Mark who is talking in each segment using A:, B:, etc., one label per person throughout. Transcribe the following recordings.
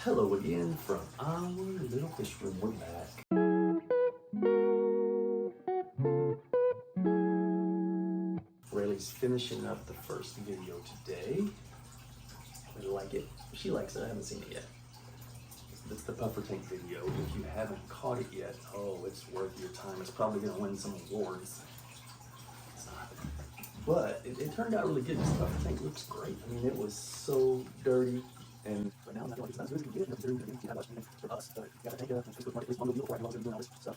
A: Hello again from our little fish room. We're back. Rayleigh's finishing up the first video today. I like it. She likes it. I haven't seen it yet. It's the puffer tank video. If you haven't caught it yet, oh, it's worth your time. It's probably going to win some awards. It's not. But it turned out really good. This puffer tank looks great. I mean, it was so dirty. And but now I feel like it's not as good as it can get considering that much for us. But you gotta take a Facebook market, at least one before I can also doing all this stuff.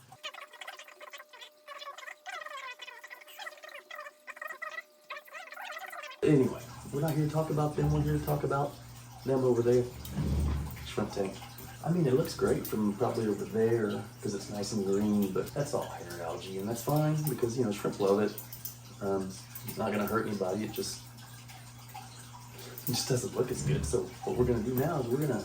A: Anyway, we're not here to talk about them. We're here to talk about them over there. Shrimp tank. I mean, it looks great from probably over there because it's nice and green, but that's all hair algae, and that's fine because, you know, shrimp love it. It's not gonna hurt anybody. It just doesn't look as good. So what we're gonna do now is we're gonna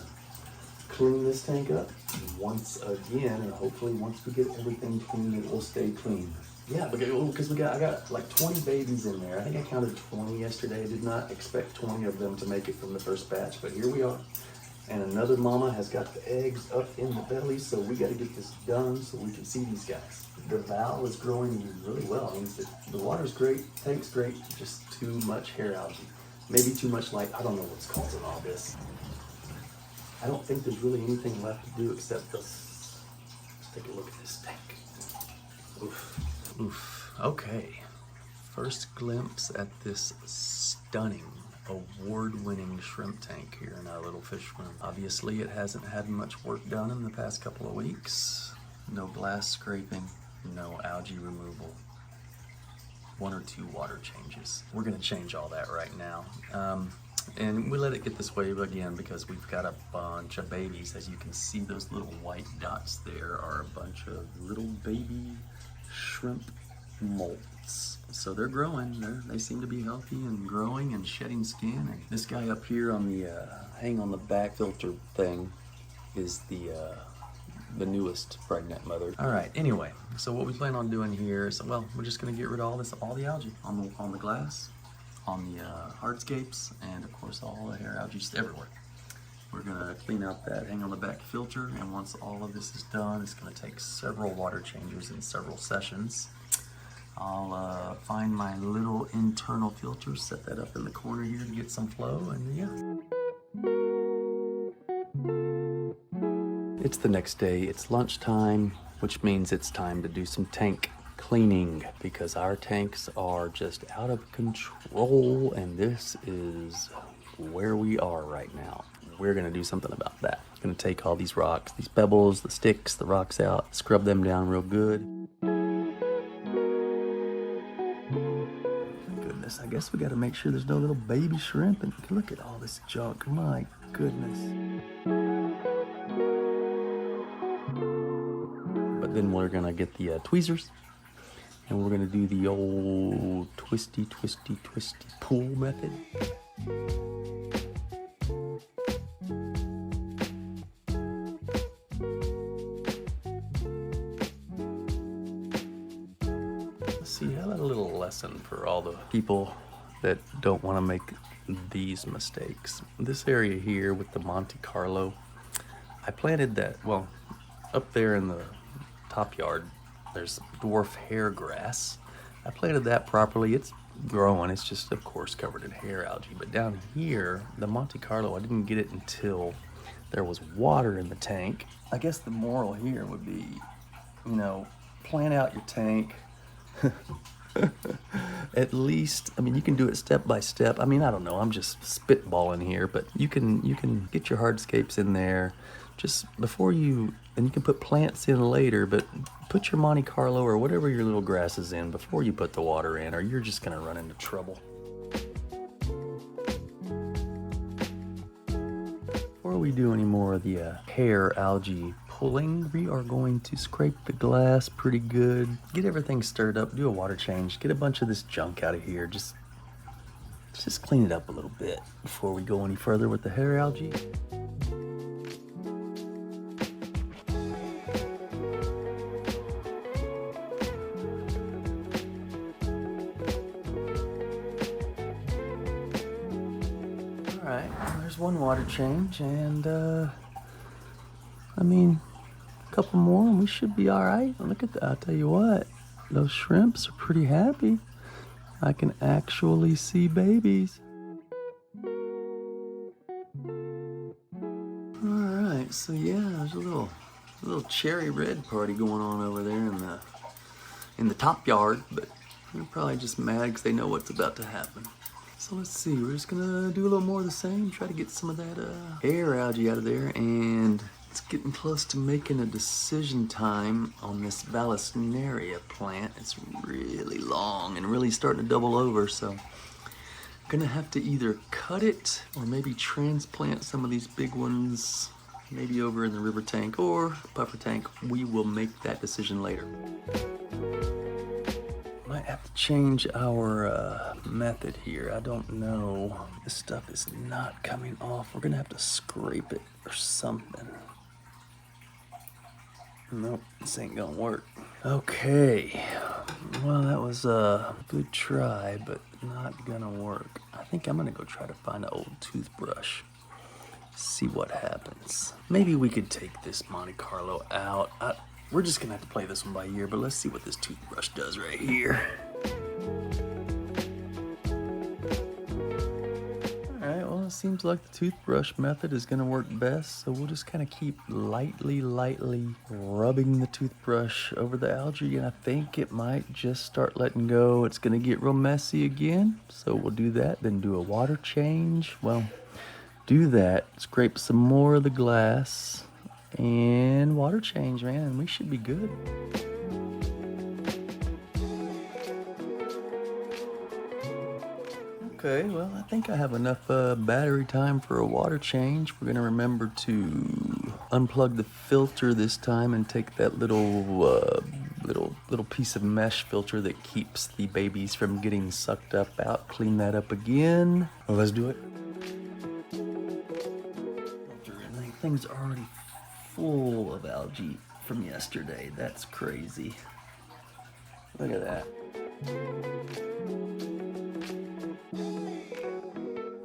A: clean this tank up once again, and hopefully once we get everything clean, it will stay clean. Yeah, because I got like 20 babies in there. I think I counted 20 yesterday. I did not expect 20 of them to make it from the first batch, but here we are. And another mama has got the eggs up in the belly, so we got to get this done so we can see these guys. The valve is growing really well. I mean, the water's great, tank's great, just too much hair algae. Maybe too much light. I don't know what's causing all this. I don't think there's really anything left to do except this. Let's take a look at this tank. Oof. Oof. Okay. First glimpse at this stunning, award-winning shrimp tank here in our little fish room. Obviously, it hasn't had much work done in the past couple of weeks. No glass scraping, no algae removal. 1 or 2 water changes. We're gonna change all that right now. And we let it get this way again because we've got a bunch of babies. As you can see, those little white dots there are a bunch of little baby shrimp molts. So they're growing. They seem to be healthy and growing and shedding skin. And this guy up here on the hang on the back filter thing is the newest pregnant mother. All right, anyway, so what we plan on doing here is, well, we're just gonna get rid of all the algae on the glass, on the hardscapes, and of course all the hair algae just everywhere. We're gonna clean out that hang on the back filter, and once all of this is done, it's gonna take several water changes in several sessions. I'll find my little internal filter, set that up in the corner here to get some flow, and yeah. It's the next day, it's lunchtime, which means it's time to do some tank cleaning because our tanks are just out of control, and this is where we are right now. We're gonna do something about that. I'm gonna take all these rocks, these pebbles, the sticks, the rocks out, scrub them down real good. Goodness, I guess we gotta make sure there's no little baby shrimp, and look at all this junk, my goodness. But then we're gonna get the tweezers, and we're gonna do the old twisty pull method. See, how about a little lesson for all the people that don't want to make these mistakes. This area here with the Monte Carlo, I planted that, well, up there in the top yard, there's dwarf hair grass. I planted that properly. It's growing. It's just, of course, covered in hair algae. But down here, the Monte Carlo, I didn't get it until there was water in the tank. I guess the moral here would be, you know, plan out your tank. At least, I mean, you can do it step by step. I mean, I don't know, I'm just spitballing here, but you can get your hardscapes in there just before you, and you can put plants in later, but put your Monte Carlo or whatever your little grass is in before you put the water in, or you're just gonna run into trouble. Before we do any more of the hair algae pulling, we are going to scrape the glass pretty good, get everything stirred up, do a water change, get a bunch of this junk out of here, just clean it up a little bit before we go any further with the hair algae. All right, there's one water change, and I mean, a couple more and we should be all right. Look at that. I'll tell you what, those shrimps are pretty happy. I can actually see babies. All right, so yeah, there's a little cherry red party going on over there in the top yard, but they're probably just mad because they know what's about to happen. So let's see, we're just gonna do a little more of the same, try to get some of that hair algae out of there, and it's getting close to making a decision time on this Vallisneria plant. It's really long and really starting to double over, so I'm gonna have to either cut it or maybe transplant some of these big ones, maybe over in the river tank or buffer tank. We will make that decision later. Might have to change our method here. I don't know. This stuff is not coming off. We're gonna have to scrape it or something. Nope, this ain't gonna work. Okay, well that was a good try, but not gonna work. I think I'm gonna go try to find an old toothbrush. See what happens. Maybe we could take this Monte Carlo out. We're just gonna have to play this one by ear, but let's see what this toothbrush does right here. All right, well, it seems like the toothbrush method is gonna work best, so we'll just kind of keep lightly rubbing the toothbrush over the algae, and I think it might just start letting go. It's gonna get real messy again, so we'll do that, then do a water change. Well, do that, scrape some more of the glass, and water change, man, and we should be good. Okay, well, I think I have enough battery time for a water change. We're gonna remember to unplug the filter this time and take that little piece of mesh filter that keeps the babies from getting sucked up out. Clean that up again. Well, let's do it. Things are already full of algae from yesterday. That's crazy. Look at that.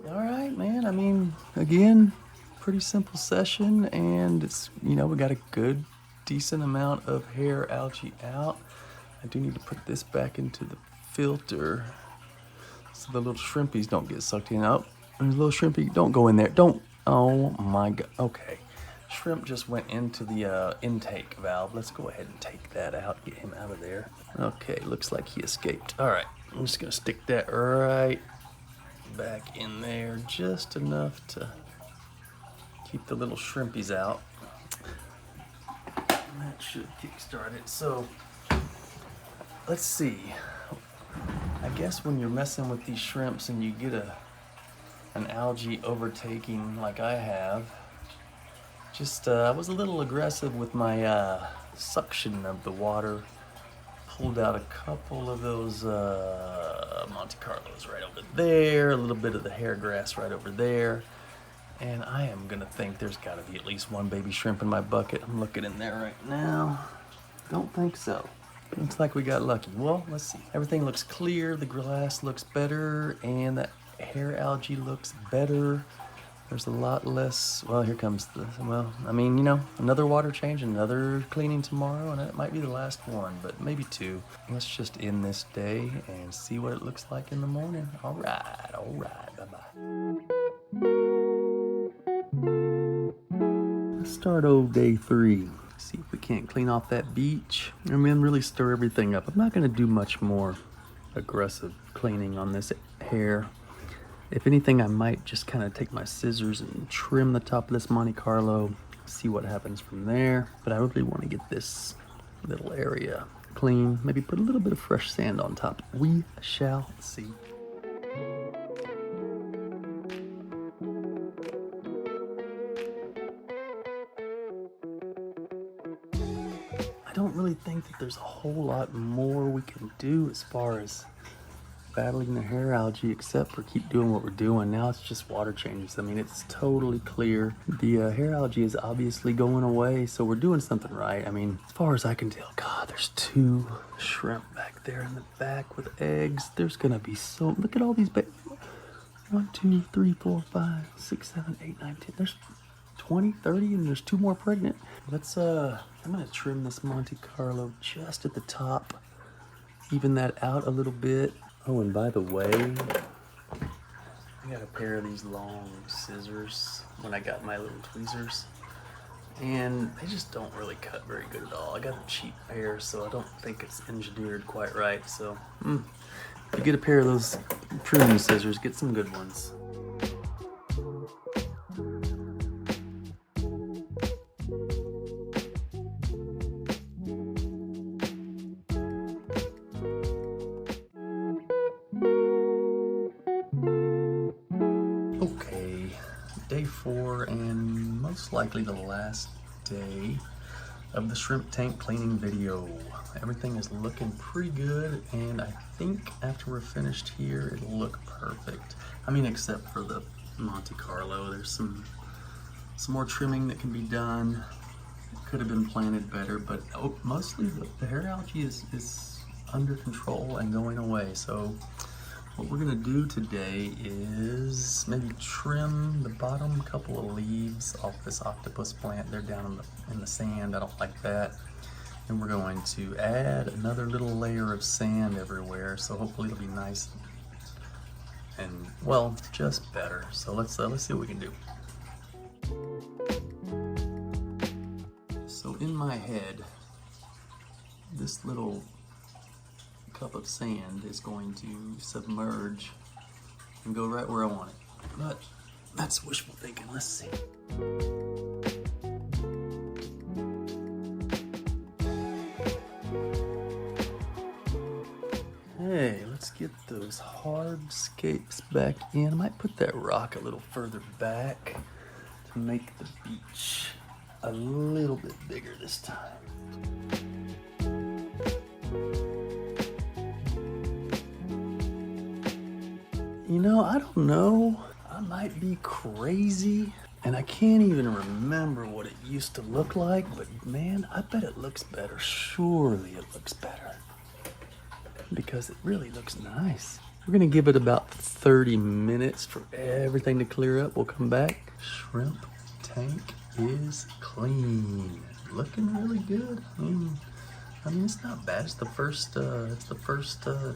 A: All right, man. I mean, again, pretty simple session, and it's, you know, we got a good, decent amount of hair algae out. I do need to put this back into the filter so the little shrimpies don't get sucked in. Oh, there's a little shrimpy. Don't go in there. Don't. Oh my God. Okay. Shrimp just went into the intake valve. Let's go ahead and take that out, get him out of there. Okay, looks like he escaped. All right, I'm just gonna stick that right back in there, just enough to keep the little shrimpies out. That should kickstart it. So, let's see. I guess when you're messing with these shrimps and you get an algae overtaking like I have, I was a little aggressive with my suction of the water. Pulled out a couple of those Monte Carlos right over there, a little bit of the hair grass right over there. And I am gonna think there's gotta be at least one baby shrimp in my bucket. I'm looking in there right now. Don't think so. Looks like we got lucky. Well, let's see. Everything looks clear, the glass looks better, and that hair algae looks better. There's a lot less. Well, here comes I mean, you know, another water change, another cleaning tomorrow, and it might be the last one, but maybe two. Let's just end this day and see what it looks like in the morning. All right, bye-bye. Let's start old day 3. See if we can't clean off that beach. I mean, really stir everything up. I'm not gonna do much more aggressive cleaning on this hair. If anything, I might just kind of take my scissors and trim the top of this Monte Carlo, see what happens from there. But I really want to get this little area clean, maybe put a little bit of fresh sand on top. We shall see. I don't really think that there's a whole lot more we can do as far as battling the hair algae, except for keep doing what we're doing. Now it's just water changes. I mean, it's totally clear. The hair algae is obviously going away, so we're doing something right. I mean, as far as I can tell, God, there's 2 shrimp back there in the back with eggs. There's gonna be look at all these babies. 1, 2, 3, 4, 5, 6, 7, 8, 9, 10. There's 20, 30, and there's 2 more pregnant. Let's, I'm gonna trim this Monte Carlo just at the top. Even that out a little bit. Oh, and by the way, I got a pair of these long scissors when I got my little tweezers. And they just don't really cut very good at all. I got a cheap pair, so I don't think it's engineered quite right. So, if you get a pair of those pruning scissors, get some good ones. Okay, day 4 and most likely the last day of the shrimp tank cleaning video. Everything is looking pretty good, and I think after we're finished here, it'll look perfect. I mean, except for the Monte Carlo. There's some more trimming that can be done. It could have been planted better, but mostly the hair algae is under control and going away. So what we're gonna do today is maybe trim the bottom couple of leaves off this octopus plant. They're down in the sand. I don't like that. And we're going to add another little layer of sand everywhere. So hopefully it'll be nice and, well, just better. So let's see what we can do. So in my head, this little cup of sand is going to submerge and go right where I want it. But that's wishful thinking. Let's see. Hey, let's get those hardscapes back in. I might put that rock a little further back to make the beach a little bit bigger this time. You know, I don't know. I might be crazy, and I can't even remember what it used to look like, but man, I bet it looks better. Surely it looks better. Because it really looks nice. We're gonna give it about 30 minutes for everything to clear up. We'll come back. Shrimp tank is clean. Looking really good. I mean, it's not bad. It's the first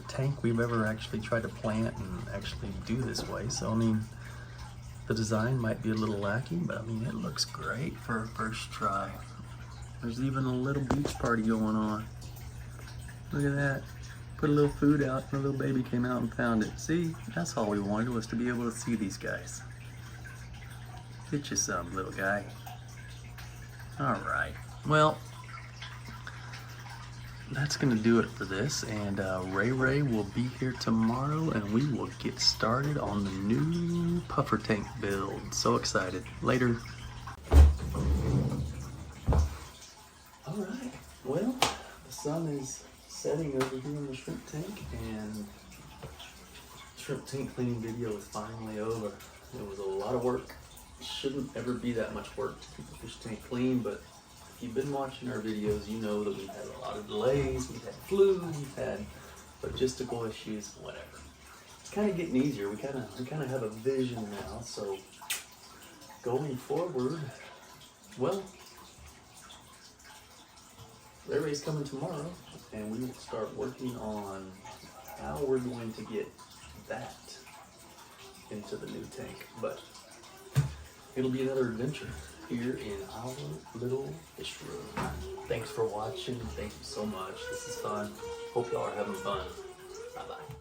A: tank we've ever actually tried to plant and actually do this way. So, I mean, the design might be a little lacking, but I mean, it looks great for a first try. There's even a little beach party going on. Look at that. Put a little food out and a little baby came out and found it. See, that's all we wanted, was to be able to see these guys. Get you some, little guy. All right, well, that's gonna do it for this, and Ray will be here tomorrow, and we will get started on the new puffer tank build. So excited. Later. All right, well, the sun is setting over here in the shrimp tank, and shrimp tank cleaning video is finally over. It was a lot of work. Shouldn't ever be that much work to keep the fish tank clean, but if you've been watching our videos, you know that we've had a lot of delays, we've had flu, we've had logistical issues, whatever. It's kind of getting easier. We kind of have a vision now, so going forward, well, Larry's coming tomorrow, and we will start working on how we're going to get that into the new tank. But it'll be another adventure here in our little fish room. Thanks for watching. Thank you so much. This is fun. Hope y'all are having fun. Bye-bye.